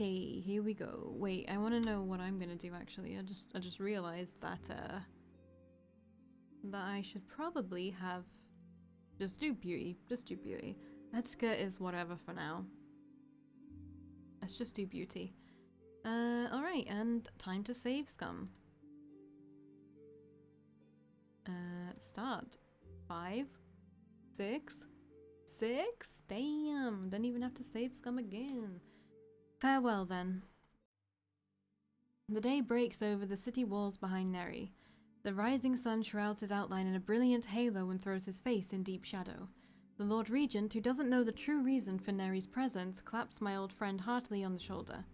Okay, here we go. Wait, I want to know what I'm gonna do actually. I just realized that that I should probably have just do beauty. Just do beauty. Headskirt is whatever for now. Let's just do beauty. Alright, and time to save scum. Start. 5, 6, 6? Damn, don't even have to save scum again. Farewell then. The day breaks over the city walls behind Neri. The rising sun shrouds his outline in a brilliant halo and throws his face in deep shadow. The Lord Regent, who doesn't know the true reason for Neri's presence, claps my old friend heartily on the shoulder.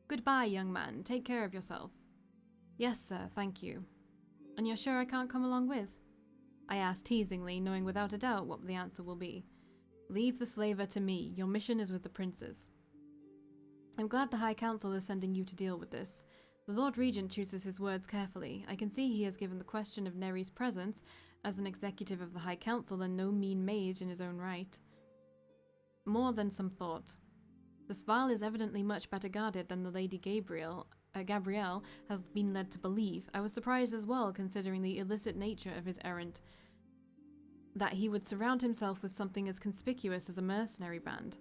Goodbye, young man. Take care of yourself. Yes, sir, thank you. And you're sure I can't come along with? I ask teasingly, knowing without a doubt what the answer will be. Leave the slaver to me. Your mission is with the princes. I'm glad the High Council is sending you to deal with this. The Lord Regent chooses his words carefully. I can see he has given the question of Neri's presence as an executive of the High Council and no mean mage in his own right. More than some thought. The Sval is evidently much better guarded than the Lady Gabrielle has been led to believe. I was surprised as well, considering the illicit nature of his errand, that he would surround himself with something as conspicuous as a mercenary band.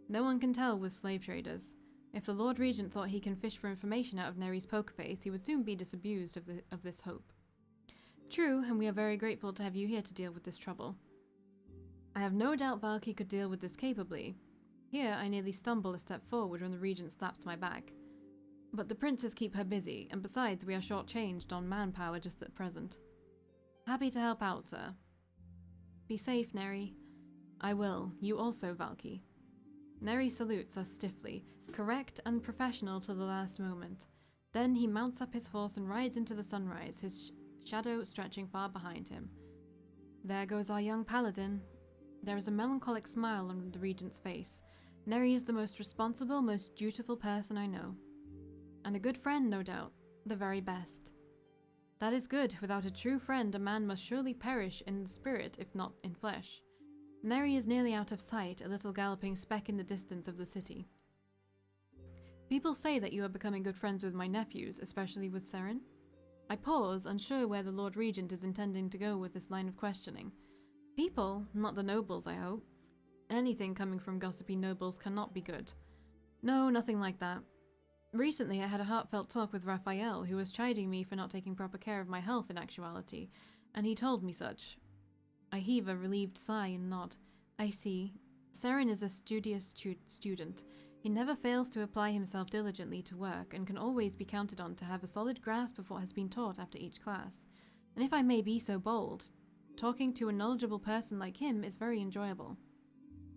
No one can tell with slave traders. If the Lord Regent thought he can fish for information out of Neri's poker face, he would soon be disabused of this hope. True, and we are very grateful to have you here to deal with this trouble. I have no doubt Valkii could deal with this capably. Here, I nearly stumble a step forward when the Regent slaps my back. But the princes keep her busy, and besides, we are short-changed on manpower just at present. Happy to help out, sir. Be safe, Neri. I will. You also, Valkii. Neri salutes us stiffly, correct and professional to the last moment. Then he mounts up his horse and rides into the sunrise, his shadow stretching far behind him. There goes our young paladin. There is a melancholic smile on the Regent's face. Neri is the most responsible, most dutiful person I know. And a good friend, no doubt. The very best. That is good. Without a true friend, a man must surely perish in the spirit, if not in flesh. Neri is nearly out of sight, a little galloping speck in the distance of the city. People say that you are becoming good friends with my nephews, especially with Serin. I pause, unsure where the Lord Regent is intending to go with this line of questioning. People, not the nobles, I hope. Anything coming from gossipy nobles cannot be good. No, nothing like that. Recently I had a heartfelt talk with Raphael, who was chiding me for not taking proper care of my health in actuality, and he told me such. I heave a relieved sigh and nod. I see. Serin is a studious student. He never fails to apply himself diligently to work, and can always be counted on to have a solid grasp of what has been taught after each class. And if I may be so bold, talking to a knowledgeable person like him is very enjoyable.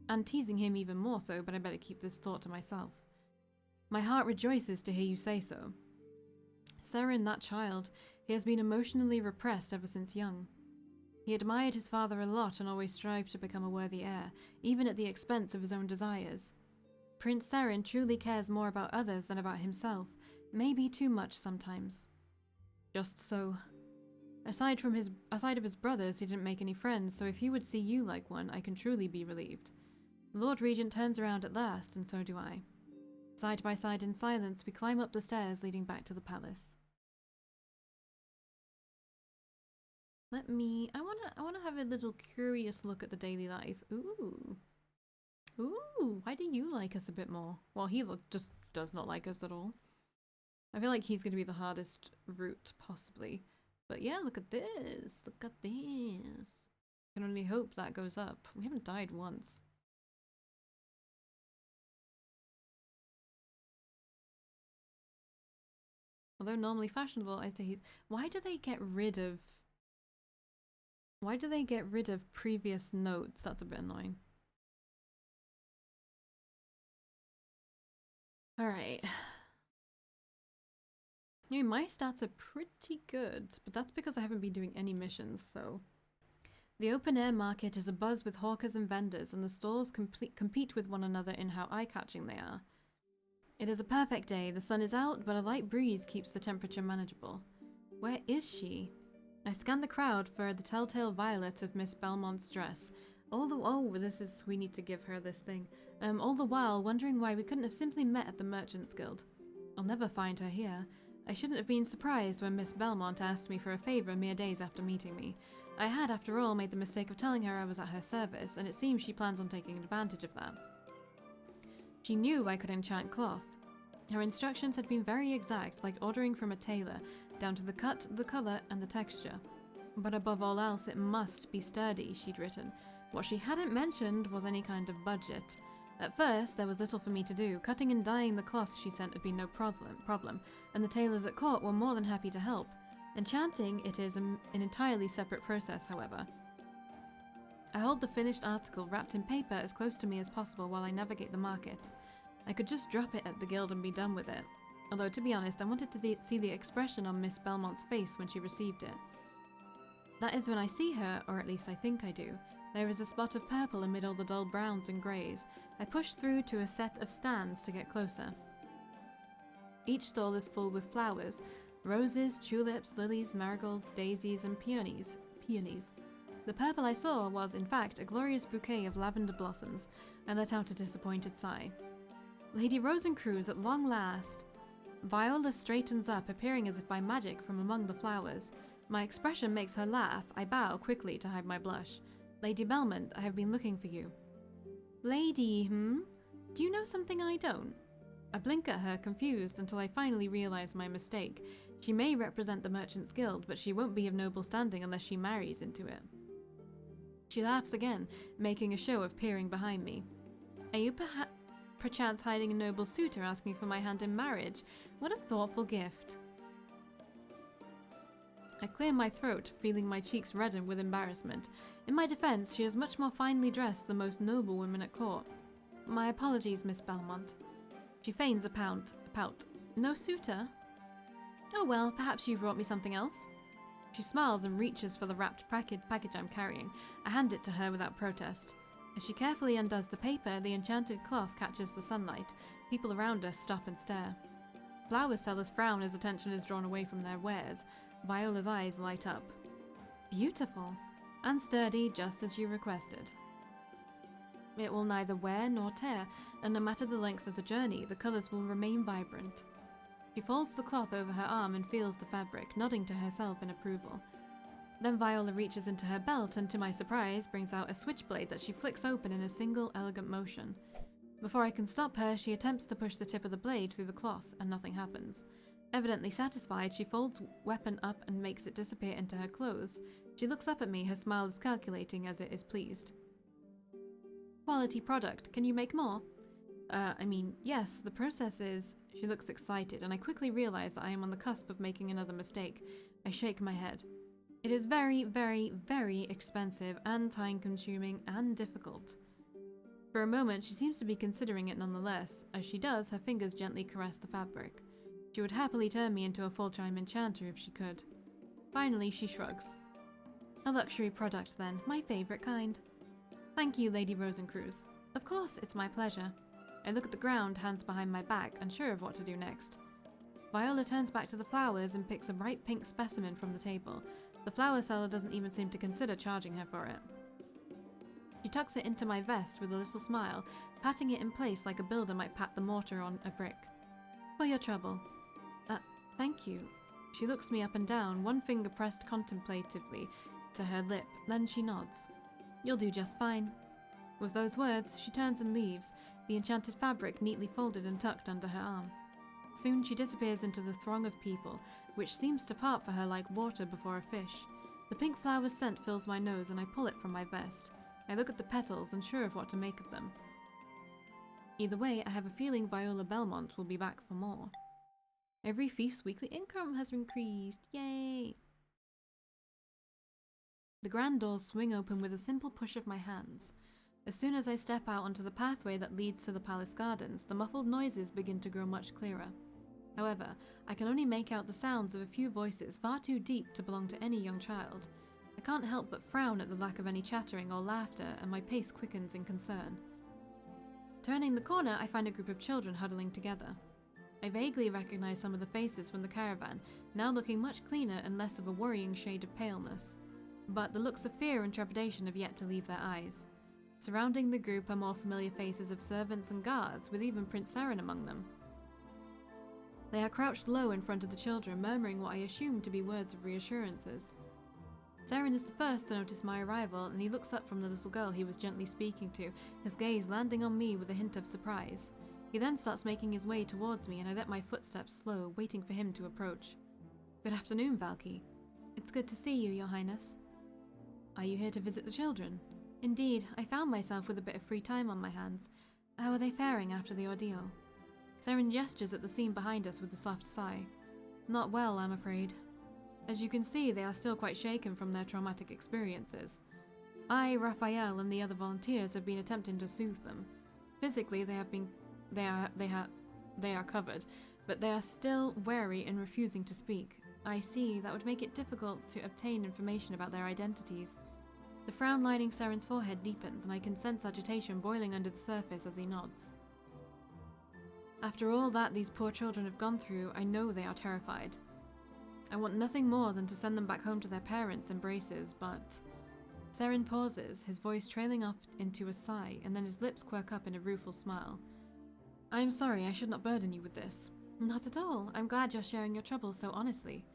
And teasing him even more so, but I better keep this thought to myself. My heart rejoices to hear you say so. Serin, that child, he has been emotionally repressed ever since young. He admired his father a lot and always strived to become a worthy heir, even at the expense of his own desires. Prince Serin truly cares more about others than about himself, maybe too much sometimes. Just so. Aside of his brothers, he didn't make any friends, so if he would see you like one, I can truly be relieved. The Lord Regent turns around at last, and so do I. Side by side in silence, we climb up the stairs leading back to the palace. I wanna have a little curious look at the daily life. Ooh. Ooh, why do you like us a bit more? Well, he just does not like us at all. I feel like he's gonna be the hardest route, possibly. But yeah, look at this. Look at this. I can only hope that goes up. We haven't died once. Although normally fashionable, I say he's... Why do they get rid of previous notes? That's a bit annoying. Alright. I mean, my stats are pretty good, but that's because I haven't been doing any missions, so... The open-air market is abuzz with hawkers and vendors, and the stalls compete with one another in how eye-catching they are. It is a perfect day. The sun is out, but a light breeze keeps the temperature manageable. Where is she? I scan the crowd for the telltale violet of Miss Belmont's dress. Oh, we need to give her this thing. all the while wondering why we couldn't have simply met at the Merchants Guild. I'll never find her here. I shouldn't have been surprised when Miss Belmont asked me for a favour mere days after meeting me. I had, after all, made the mistake of telling her I was at her service, and it seems she plans on taking advantage of that. She knew I could enchant cloth. Her instructions had been very exact, like ordering from a tailor, down to the cut, the colour, and the texture. But above all else, it must be sturdy, she'd written. What she hadn't mentioned was any kind of budget. At first, there was little for me to do. Cutting and dyeing the cloths she sent had been no problem, and the tailors at court were more than happy to help. Enchanting it is an entirely separate process, however. I hold the finished article wrapped in paper as close to me as possible while I navigate the market. I could just drop it at the guild and be done with it. Although, to be honest, I wanted to see the expression on Miss Belmont's face when she received it. That is when I see her, or at least I think I do. There is a spot of purple amid all the dull browns and greys. I push through to a set of stands to get closer. Each stall is full with flowers. Roses, tulips, lilies, marigolds, daisies, and peonies. The purple I saw was, in fact, a glorious bouquet of lavender blossoms. I let out a disappointed sigh. Lady Rosencruz, at long last! Viola straightens up, appearing as if by magic from among the flowers. My expression makes her laugh. I bow quickly to hide my blush. Lady Belmont, I have been looking for you. Lady, Do you know something I don't? I blink at her, confused, until I finally realize my mistake. She may represent the Merchants Guild, but she won't be of noble standing unless she marries into it. She laughs again, making a show of peering behind me. Are you perchance hiding a noble suitor asking for my hand in marriage? What a thoughtful gift. I clear my throat, feeling my cheeks redden with embarrassment. In my defense, she is much more finely dressed than most noble women at court. My apologies, Miss Belmont. She feigns a pout. No suitor? Oh well, perhaps you've brought me something else? She smiles and reaches for the wrapped package I'm carrying. I hand it to her without protest. As she carefully undoes the paper, the enchanted cloth catches the sunlight. People around us stop and stare. Flower sellers frown as attention is drawn away from their wares. Viola's eyes light up. Beautiful. And sturdy, just as you requested. It will neither wear nor tear, and no matter the length of the journey, the colours will remain vibrant. She folds the cloth over her arm and feels the fabric, nodding to herself in approval. Then Viola reaches into her belt and, to my surprise, brings out a switchblade that she flicks open in a single elegant motion. Before I can stop her, she attempts to push the tip of the blade through the cloth, and nothing happens. Evidently satisfied, she folds weapon up and makes it disappear into her clothes. She looks up at me, her smile is calculating as it is pleased. Quality product. Can you make more? Yes, the process is... She looks excited, and I quickly realize that I am on the cusp of making another mistake. I shake my head. It is very, very, very expensive and time-consuming and difficult. For a moment, she seems to be considering it nonetheless. As she does, her fingers gently caress the fabric. She would happily turn me into a full-time enchanter if she could. Finally, she shrugs. A luxury product, then. My favorite kind. Thank you, Lady Rosencruz. Of course, it's my pleasure. I look at the ground, hands behind my back, unsure of what to do next. Viola turns back to the flowers and picks a bright pink specimen from the table. The flower seller doesn't even seem to consider charging her for it. She tucks it into my vest with a little smile, patting it in place like a builder might pat the mortar on a brick. For your trouble. Thank you. She looks me up and down, one finger pressed contemplatively to her lip, then she nods. You'll do just fine. With those words, she turns and leaves, the enchanted fabric neatly folded and tucked under her arm. Soon she disappears into the throng of people, which seems to part for her like water before a fish. The pink flower's scent fills my nose and I pull it from my vest. I look at the petals, unsure of what to make of them. Either way, I have a feeling Viola Belmont will be back for more. Every thief's weekly income has increased. Yay! The grand doors swing open with a simple push of my hands. As soon as I step out onto the pathway that leads to the palace gardens, the muffled noises begin to grow much clearer. However, I can only make out the sounds of a few voices far too deep to belong to any young child. I can't help but frown at the lack of any chattering or laughter, and my pace quickens in concern. Turning the corner, I find a group of children huddling together. I vaguely recognize some of the faces from the caravan, now looking much cleaner and less of a worrying shade of paleness. But the looks of fear and trepidation have yet to leave their eyes. Surrounding the group are more familiar faces of servants and guards, with even Prince Serin among them. They are crouched low in front of the children, murmuring what I assume to be words of reassurances. Serin is the first to notice my arrival, and he looks up from the little girl he was gently speaking to, his gaze landing on me with a hint of surprise. He then starts making his way towards me, and I let my footsteps slow, waiting for him to approach. Good afternoon, Valkii. It's good to see you, Your Highness. Are you here to visit the children? Indeed, I found myself with a bit of free time on my hands. How are they faring after the ordeal? Serin gestures at the scene behind us with a soft sigh. Not well, I'm afraid. As you can see, they are still quite shaken from their traumatic experiences. I, Raphael, and the other volunteers have been attempting to soothe them. Physically, they are covered, but they are still wary and refusing to speak. I see, that would make it difficult to obtain information about their identities. The frown lining Serin's forehead deepens, and I can sense agitation boiling under the surface as he nods. After all that these poor children have gone through, I know they are terrified. I want nothing more than to send them back home to their parents' embraces, but... Serin pauses, his voice trailing off into a sigh, and then his lips quirk up in a rueful smile. I am sorry, I should not burden you with this. Not at all. I'm glad you're sharing your troubles so honestly.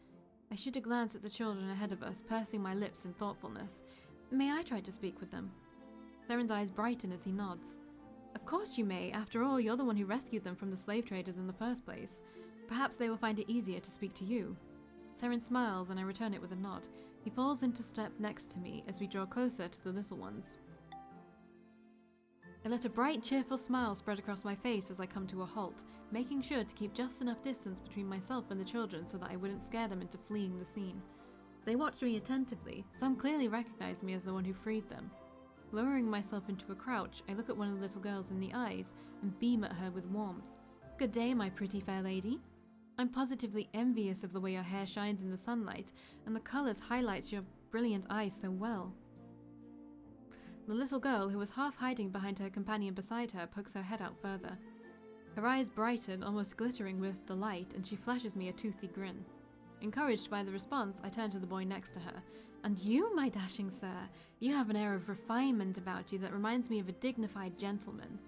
I shoot a glance at the children ahead of us, pursing my lips in thoughtfulness. May I try to speak with them? Serin's eyes brighten as he nods. Of course you may. After all, you're the one who rescued them from the slave traders in the first place. Perhaps they will find it easier to speak to you. Serin smiles, and I return it with a nod. He falls into step next to me as we draw closer to the little ones. I let a bright, cheerful smile spread across my face as I come to a halt, making sure to keep just enough distance between myself and the children so that I wouldn't scare them into fleeing the scene. They watched me attentively. Some clearly recognized me as the one who freed them. Lowering myself into a crouch, I look at one of the little girls in the eyes and beam at her with warmth. Good day, my pretty fair lady. I'm positively envious of the way your hair shines in the sunlight, and the colours highlights your brilliant eyes so well. The little girl, who was half hiding behind her companion beside her, pokes her head out further. Her eyes brighten, almost glittering with delight, and she flashes me a toothy grin. Encouraged by the response, I turn to the boy next to her. And you, my dashing sir, you have an air of refinement about you that reminds me of a dignified gentleman.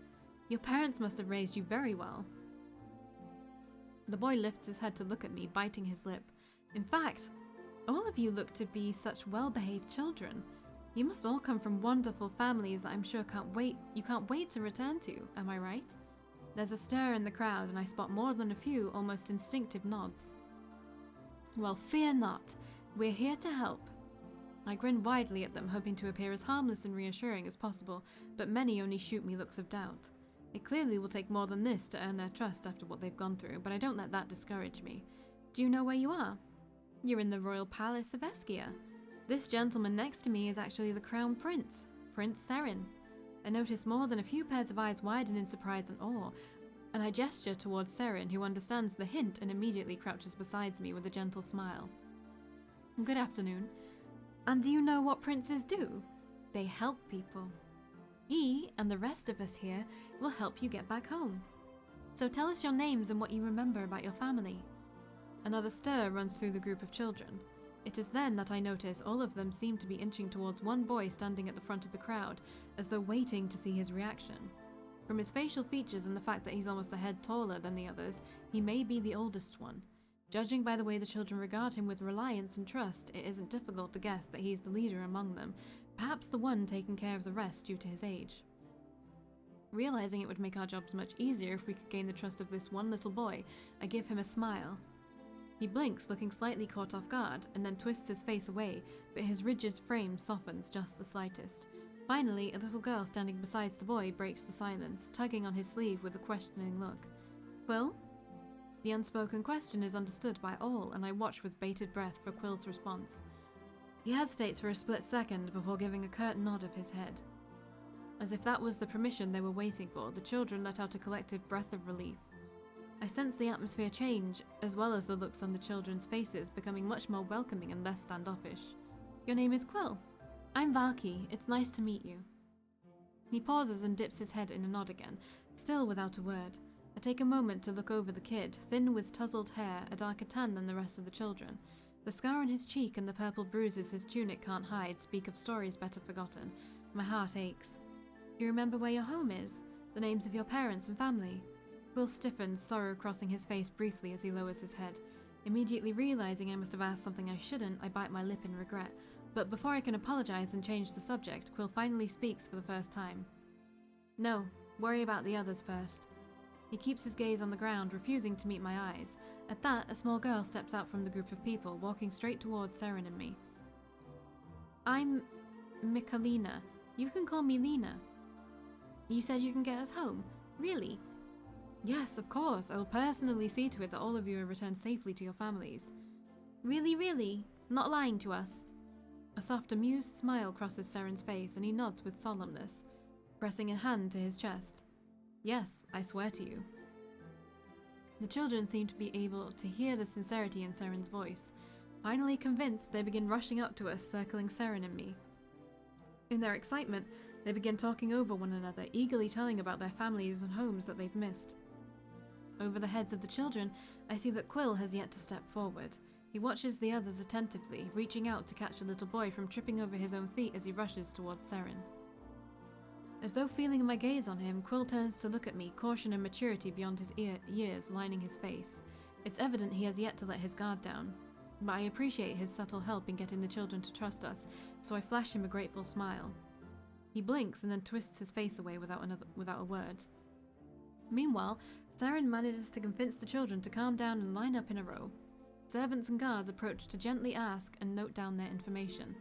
Your parents must have raised you very well. The boy lifts his head to look at me, biting his lip. In fact, all of you look to be such well-behaved children. You must all come from wonderful families that I'm sure you can't wait to return to, am I right? There's a stir in the crowd, and I spot more than a few almost instinctive nods. Well, fear not. We're here to help. I grin widely at them, hoping to appear as harmless and reassuring as possible, but many only shoot me looks of doubt. It clearly will take more than this to earn their trust after what they've gone through, but I don't let that discourage me. Do you know where you are? You're in the royal palace of Eskia. This gentleman next to me is actually the crown prince, Prince Serin. I notice more than a few pairs of eyes widen in surprise and awe, and I gesture towards Serin, who understands the hint and immediately crouches beside me with a gentle smile. Good afternoon. And do you know what princes do? They help people. He, and the rest of us here, will help you get back home. So tell us your names and what you remember about your family. Another stir runs through the group of children. It is then that I notice all of them seem to be inching towards one boy standing at the front of the crowd, as though waiting to see his reaction. From his facial features and the fact that he's almost a head taller than the others, he may be the oldest one. Judging by the way the children regard him with reliance and trust, it isn't difficult to guess that he's the leader among them, perhaps the one taking care of the rest due to his age. Realizing it would make our jobs much easier if we could gain the trust of this one little boy, I give him a smile. He blinks, looking slightly caught off guard, and then twists his face away, but his rigid frame softens just the slightest. Finally, a little girl standing beside the boy breaks the silence, tugging on his sleeve with a questioning look. Quill? The unspoken question is understood by all, and I watch with bated breath for Quill's response. He hesitates for a split second before giving a curt nod of his head. As if that was the permission they were waiting for, the children let out a collective breath of relief. I sense the atmosphere change, as well as the looks on the children's faces becoming much more welcoming and less standoffish. Your name is Quill. I'm Valkii. It's nice to meet you. He pauses and dips his head in a nod again, still without a word. I take a moment to look over the kid, thin with tousled hair, a darker tan than the rest of the children. The scar on his cheek and the purple bruises his tunic can't hide speak of stories better forgotten. My heart aches. Do you remember where your home is? The names of your parents and family? Quill stiffens, sorrow crossing his face briefly as he lowers his head. Immediately realizing I must have asked something I shouldn't, I bite my lip in regret. But before I can apologize and change the subject, Quill finally speaks for the first time. No, worry about the others first. He keeps his gaze on the ground, refusing to meet my eyes. At that, a small girl steps out from the group of people, walking straight towards Serin and me. I'm Michalina. You can call me Lena. You said you can get us home? Really? Yes, of course. I will personally see to it that all of you are returned safely to your families. Really, really? Not lying to us? A soft, amused smile crosses Serin's face, and he nods with solemnness, pressing a hand to his chest. Yes, I swear to you. The children seem to be able to hear the sincerity in Serin's voice. Finally convinced, they begin rushing up to us, circling Serin and me. In their excitement, they begin talking over one another, eagerly telling about their families and homes that they've missed. Over the heads of the children, I see that Quill has yet to step forward. He watches the others attentively, reaching out to catch the little boy from tripping over his own feet as he rushes towards Serin. As though feeling my gaze on him, Quill turns to look at me, caution and maturity beyond his years lining his face. It's evident he has yet to let his guard down. But I appreciate his subtle help in getting the children to trust us, so I flash him a grateful smile. He blinks and then twists his face away without a word. Meanwhile, Serin manages to convince the children to calm down and line up in a row. Servants and guards approach to gently ask and note down their information.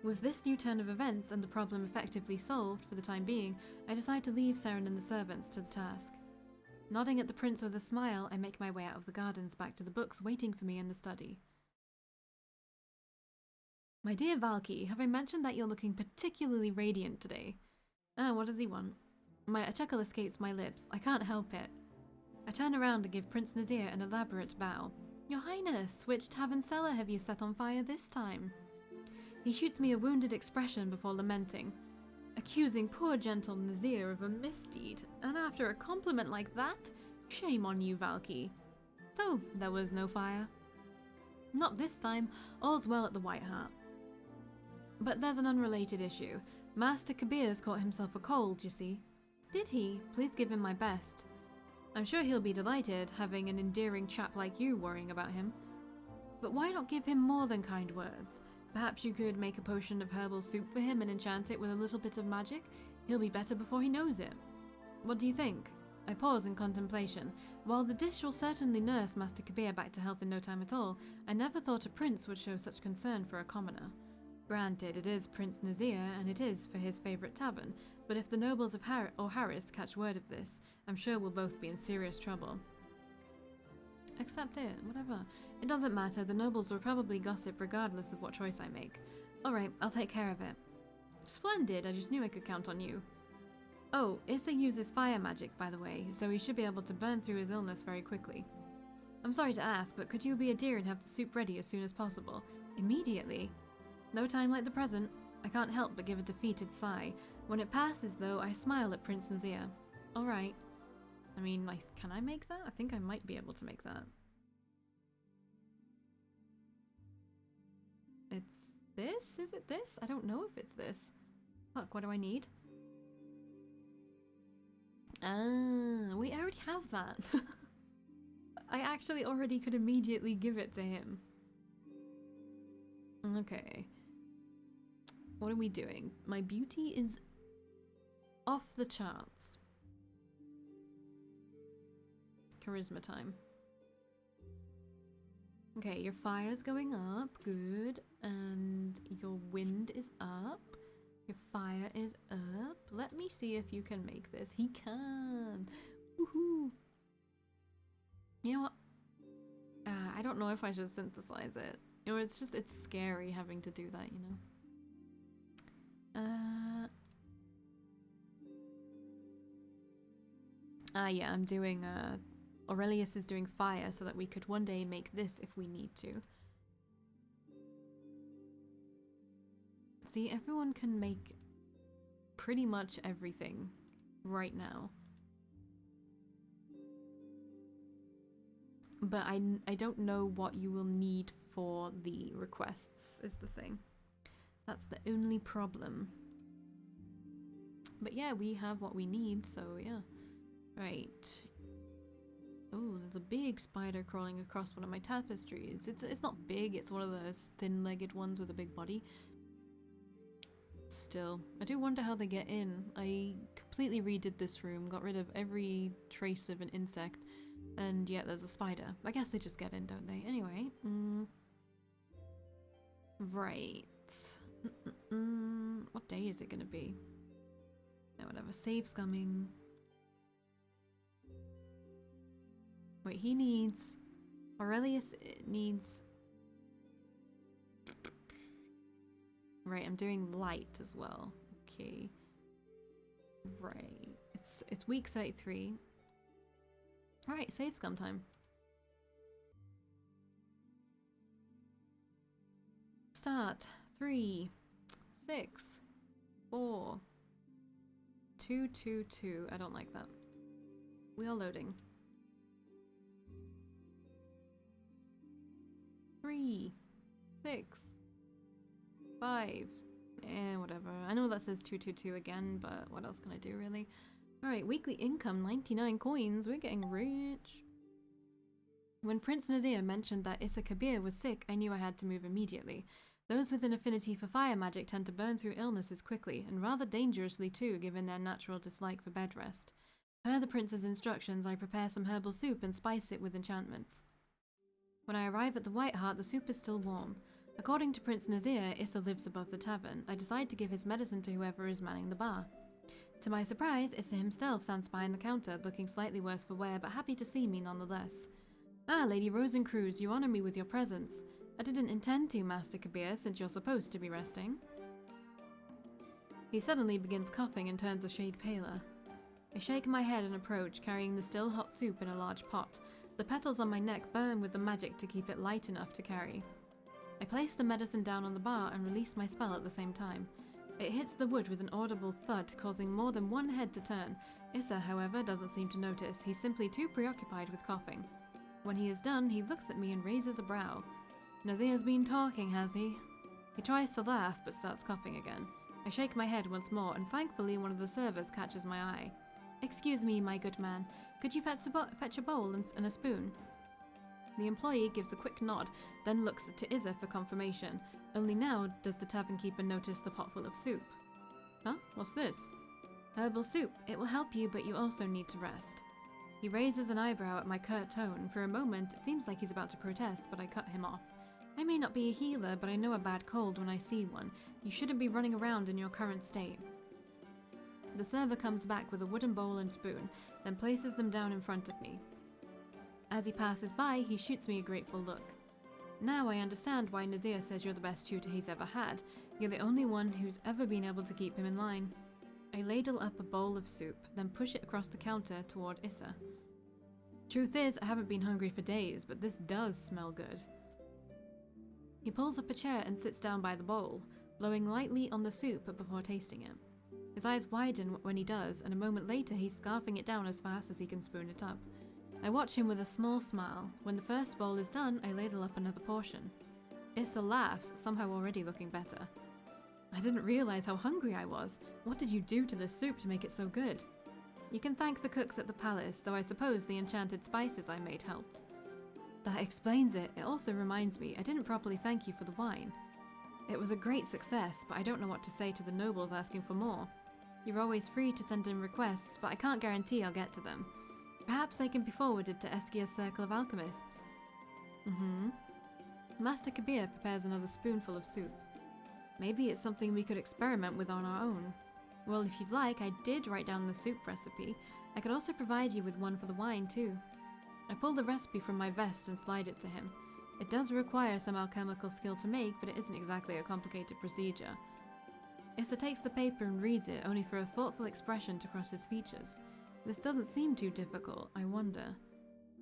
With this new turn of events and the problem effectively solved for the time being, I decide to leave Serin and the servants to the task. Nodding at the prince with a smile, I make my way out of the gardens back to the books waiting for me in the study. My dear Valkii, have I mentioned that you're looking particularly radiant today? What does he want? A chuckle escapes my lips. I can't help it. I turn around and give Prince Nazir an elaborate bow. Your Highness, which tavern cellar have you set on fire this time? He shoots me a wounded expression before lamenting, accusing poor gentle Nazir of a misdeed, and after a compliment like that, shame on you, Valkii. So, there was no fire? Not this time. All's well at the White Hart. But there's an unrelated issue. Master Kabir's caught himself a cold, you see. Did he? Please give him my best. I'm sure he'll be delighted, having an endearing chap like you worrying about him. But why not give him more than kind words? Perhaps you could make a potion of herbal soup for him and enchant it with a little bit of magic? He'll be better before he knows it. What do you think? I pause in contemplation. While the dish will certainly nurse Master Kabir back to health in no time at all, I never thought a prince would show such concern for a commoner. Granted, it is Prince Nazir, and it is for his favourite tavern, but if the nobles of Harris catch word of this, I'm sure we'll both be in serious trouble. Accept it, whatever. It doesn't matter, the nobles will probably gossip regardless of what choice I make. Alright, I'll take care of it. Splendid, I just knew I could count on you. Oh, Issa uses fire magic, by the way, so he should be able to burn through his illness very quickly. I'm sorry to ask, but could you be a dear and have the soup ready as soon as possible? Immediately? No time like the present. I can't help but give a defeated sigh. When it passes, though, I smile at Prince Nazir. Alright. I mean, can I make that? I think I might be able to make that. It's this? Is it this? I don't know if it's this. Fuck, what do I need? We already have that. I actually already could immediately give it to him. Okay. What are we doing? My beauty is off the charts. Charisma time. Okay, your fire's going up. Good. And your wind is up. Your fire is up. Let me see if you can make this. He can. Woohoo. You know what? I don't know if I should synthesize it. You know, it's scary having to do that, you know? Yeah, I'm doing, Aurelius is doing fire so that we could one day make this if we need to. See, everyone can make pretty much everything right now. But I don't know what you will need for the requests, is the thing. That's the only problem. But yeah, we have what we need, so yeah. Right. Oh, there's a big spider crawling across one of my tapestries. It's not big, it's one of those thin-legged ones with a big body. Still, I do wonder how they get in. I completely redid this room, got rid of every trace of an insect, and yet there's a spider. I guess they just get in, don't they? Anyway, right. What day is it gonna be? No, whatever. Save scumming. Wait, he needs... Elias needs... Right, I'm doing light as well. Okay. Right. It's week 33. Alright, save scum time. Start. 3, 6, 4, 2, 2, 2. I don't like that. We are loading. 3, 6, 5. Whatever. I know that says 222 again, but what else can I do, really? Alright, weekly income, 99 coins. We're getting rich. When Prince Nazir mentioned that Kabir was sick, I knew I had to move immediately. Those with an affinity for fire magic tend to burn through illnesses quickly, and rather dangerously too, given their natural dislike for bed rest. Per the prince's instructions, I prepare some herbal soup and spice it with enchantments. When I arrive at the White Hart, the soup is still warm. According to Prince Nazir, Issa lives above the tavern. I decide to give his medicine to whoever is manning the bar. To my surprise, Issa himself stands behind the counter, looking slightly worse for wear, but happy to see me nonetheless. Ah, Lady Rosencruz, you honor me with your presence. I didn't intend to, Master Kabir, since you're supposed to be resting. He suddenly begins coughing and turns a shade paler. I shake my head and approach, carrying the still hot soup in a large pot. The petals on my neck burn with the magic to keep it light enough to carry. I place the medicine down on the bar and release my spell at the same time. It hits the wood with an audible thud, causing more than one head to turn. Issa, however, doesn't seem to notice. He's simply too preoccupied with coughing. When he is done, he looks at me and raises a brow. Nazir's been talking, has he? He tries to laugh, but starts coughing again. I shake my head once more, and thankfully one of the servers catches my eye. Excuse me, my good man. Could you fetch a bowl and a spoon? The employee gives a quick nod, then looks to Issa for confirmation. Only now does the tavern keeper notice the pot full of soup. Huh? What's this? Herbal soup. It will help you, but you also need to rest. He raises an eyebrow at my curt tone. For a moment, it seems like he's about to protest, but I cut him off. I may not be a healer, but I know a bad cold when I see one. You shouldn't be running around in your current state. The server comes back with a wooden bowl and spoon, then places them down in front of me. As he passes by, he shoots me a grateful look. Now I understand why Nazir says you're the best tutor he's ever had. You're the only one who's ever been able to keep him in line. I ladle up a bowl of soup, then push it across the counter toward Issa. Truth is, I haven't been hungry for days, but this does smell good. He pulls up a chair and sits down by the bowl, blowing lightly on the soup before tasting it. His eyes widen when he does, and a moment later he's scarfing it down as fast as he can spoon it up. I watch him with a small smile. When the first bowl is done, I ladle up another portion. Issa laughs, somehow already looking better. I didn't realize how hungry I was. What did you do to this soup to make it so good? You can thank the cooks at the palace, though I suppose the enchanted spices I made helped. That explains it. It also reminds me, I didn't properly thank you for the wine. It was a great success, but I don't know what to say to the nobles asking for more. You're always free to send in requests, but I can't guarantee I'll get to them. Perhaps they can be forwarded to Eskia's Circle of Alchemists. Master Kabir prepares another spoonful of soup. Maybe it's something we could experiment with on our own. Well, if you'd like, I did write down the soup recipe. I could also provide you with one for the wine, too. I pull the recipe from my vest and slide it to him. It does require some alchemical skill to make, but it isn't exactly a complicated procedure. Issa takes the paper and reads it, only for a thoughtful expression to cross his features. This doesn't seem too difficult, I wonder.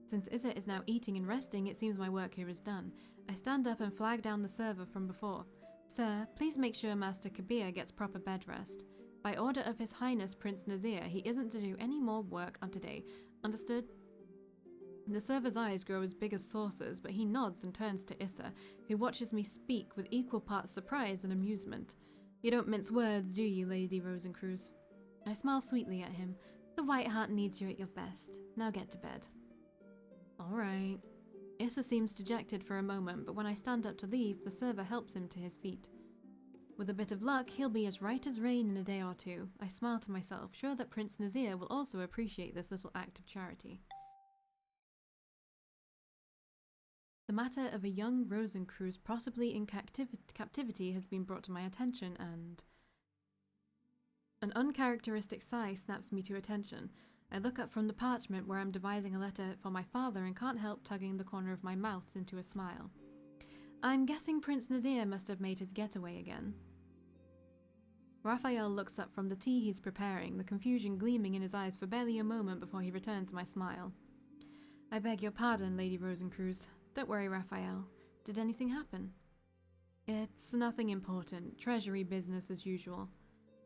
Since Issa is now eating and resting, it seems my work here is done. I stand up and flag down the server from before. Sir, please make sure Master Kabir gets proper bed rest. By order of His Highness Prince Nazir, he isn't to do any more work on today. Understood? The server's eyes grow as big as saucers, but he nods and turns to Issa, who watches me speak with equal parts surprise and amusement. You don't mince words, do you, Lady Rosencruz? I smile sweetly at him. The White Heart needs you at your best. Now get to bed. Alright. Issa seems dejected for a moment, but when I stand up to leave, the server helps him to his feet. With a bit of luck, he'll be as right as rain in a day or two. I smile to myself, sure that Prince Nazir will also appreciate this little act of charity. The matter of a young Rosencreuse possibly in captivity has been brought to my attention, and... An uncharacteristic sigh snaps me to attention. I look up from the parchment where I'm devising a letter for my father and can't help tugging the corner of my mouth into a smile. I'm guessing Prince Nazir must have made his getaway again. Raphael looks up from the tea he's preparing, the confusion gleaming in his eyes for barely a moment before he returns my smile. I beg your pardon, Lady Rosencreuse. Don't worry, Raphael. Did anything happen? It's nothing important. Treasury business as usual.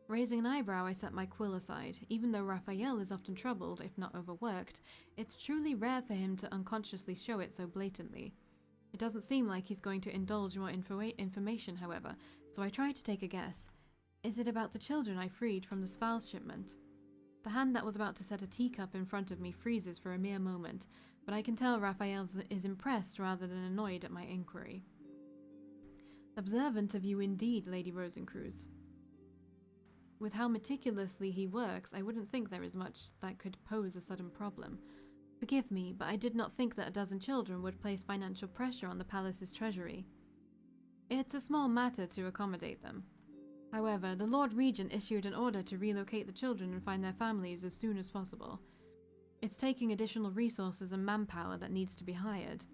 Raising an eyebrow, I set my quill aside. Even though Raphael is often troubled, if not overworked, it's truly rare for him to unconsciously show it so blatantly. It doesn't seem like he's going to indulge more information, however, so I try to take a guess. Is it about the children I freed from the Sval's shipment? The hand that was about to set a teacup in front of me freezes for a mere moment, but I can tell Raphael is impressed rather than annoyed at my inquiry. Observant of you indeed, Lady Rosencreuse. With how meticulously he works, I wouldn't think there is much that could pose a sudden problem. Forgive me, but I did not think that a dozen children would place financial pressure on the palace's treasury. It's a small matter to accommodate them. However, the Lord Regent issued an order to relocate the children and find their families as soon as possible. It's taking additional resources and manpower that needs to be hired.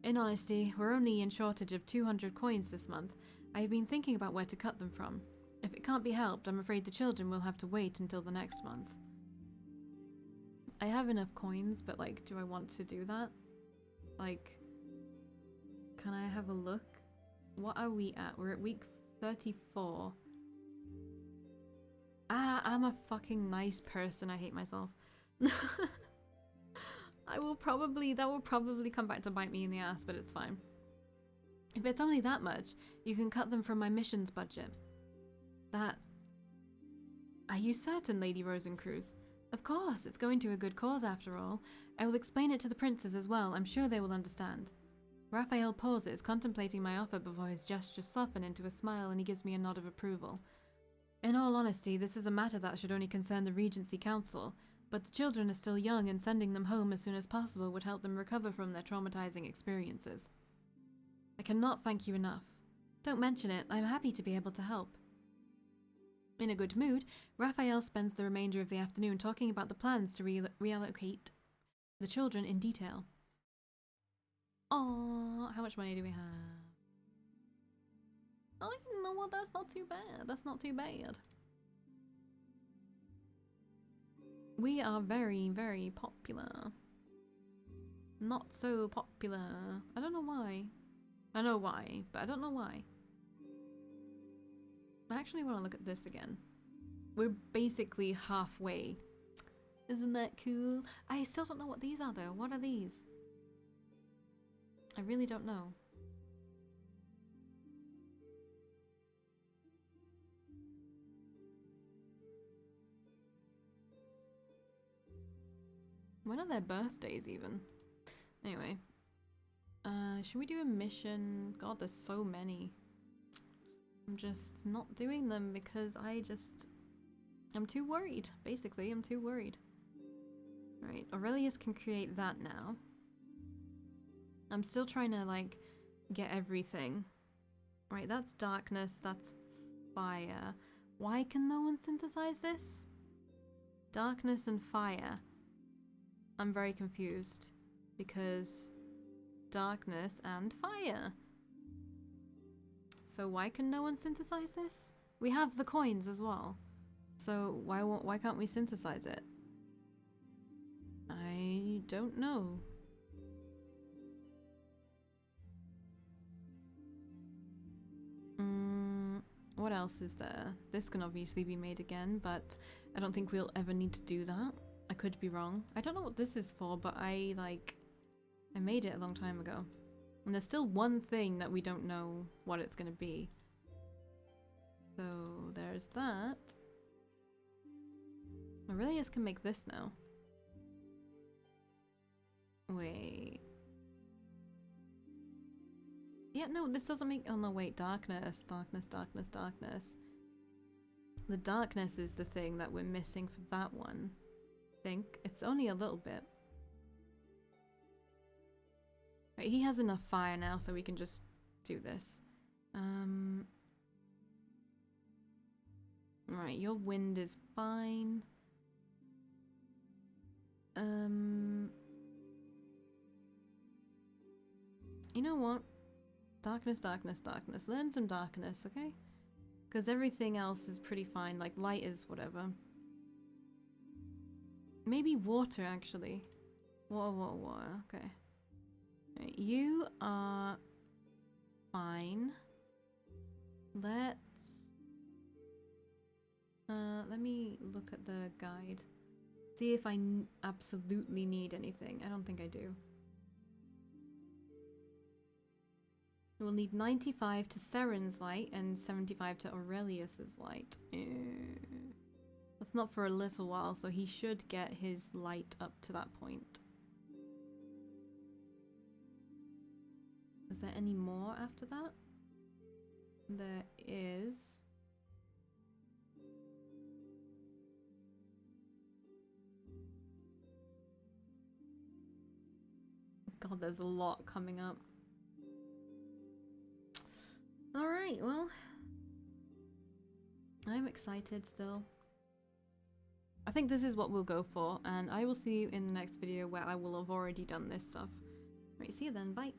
In honesty, we're only in shortage of 200 coins this month. I've been thinking about where to cut them from. If it can't be helped, I'm afraid the children will have to wait until the next month. I have enough coins, but like, do I want to do that? Like, can I have a look? What are we at? We're at week 34. Ah, I'm a fucking nice person. I hate myself. That will probably come back to bite me in the ass, but it's fine. If it's only that much, you can cut them from my missions budget. That... Are you certain, Lady Rosencreuse? Of course, it's going to a good cause after all. I will explain it to the princes as well. I'm sure they will understand. Raphael pauses, contemplating my offer before his gestures soften into a smile and he gives me a nod of approval. In all honesty, this is a matter that should only concern the Regency Council, but the children are still young and sending them home as soon as possible would help them recover from their traumatizing experiences. I cannot thank you enough. Don't mention it, I'm happy to be able to help. In a good mood, Raphael spends the remainder of the afternoon talking about the plans to reallocate the children in detail. Aww, how much money do we have? Oh, you know what, that's not too bad. That's not too bad. We are very, very popular. Not so popular. I don't know why. I know why, but I don't know why. I actually want to look at this again. We're basically halfway. Isn't that cool? I still don't know what these are though. What are these? I really don't know. When are their birthdays even? Anyway. Should we do a mission? God, there's so many. I'm just not doing them because I'm too worried. Basically, I'm too worried. Right, Aurelius can create that now. I'm still trying to, like, get everything. Right, that's darkness, that's fire. Why can no one synthesize this? Darkness and fire. I'm very confused. Because darkness and fire. So why can no one synthesize this? We have the coins as well. So why can't we synthesize it? I don't know. What else is there? This can obviously be made again, but I don't think we'll ever need to do that. I could be wrong. I don't know what this is for, but I made it a long time ago. And there's still one thing that we don't know what it's gonna be. So there's that. Elias can make this now. Wait. Yeah, no, this doesn't make... Oh no, wait, darkness. Darkness, darkness, darkness. The darkness is the thing that we're missing for that one. I think. It's only a little bit. Right, he has enough fire now, so we can just do this. Right, your wind is fine. You know what? Darkness, darkness, darkness. Learn some darkness, okay? Because everything else is pretty fine. Like, light is whatever. Maybe water, actually. Water, water, water. Okay. Right, you are fine. Let's... let me look at the guide. See if I absolutely need anything. I don't think I do. We'll need 95 to Serin's light and 75 to Aurelius's light. That's not for a little while, so he should get his light up to that point. Is there any more after that? There is. God, there's a lot coming up. Alright, well. I'm excited still. I think this is what we'll go for, and I will see you in the next video where I will have already done this stuff. Right, see you then, bye.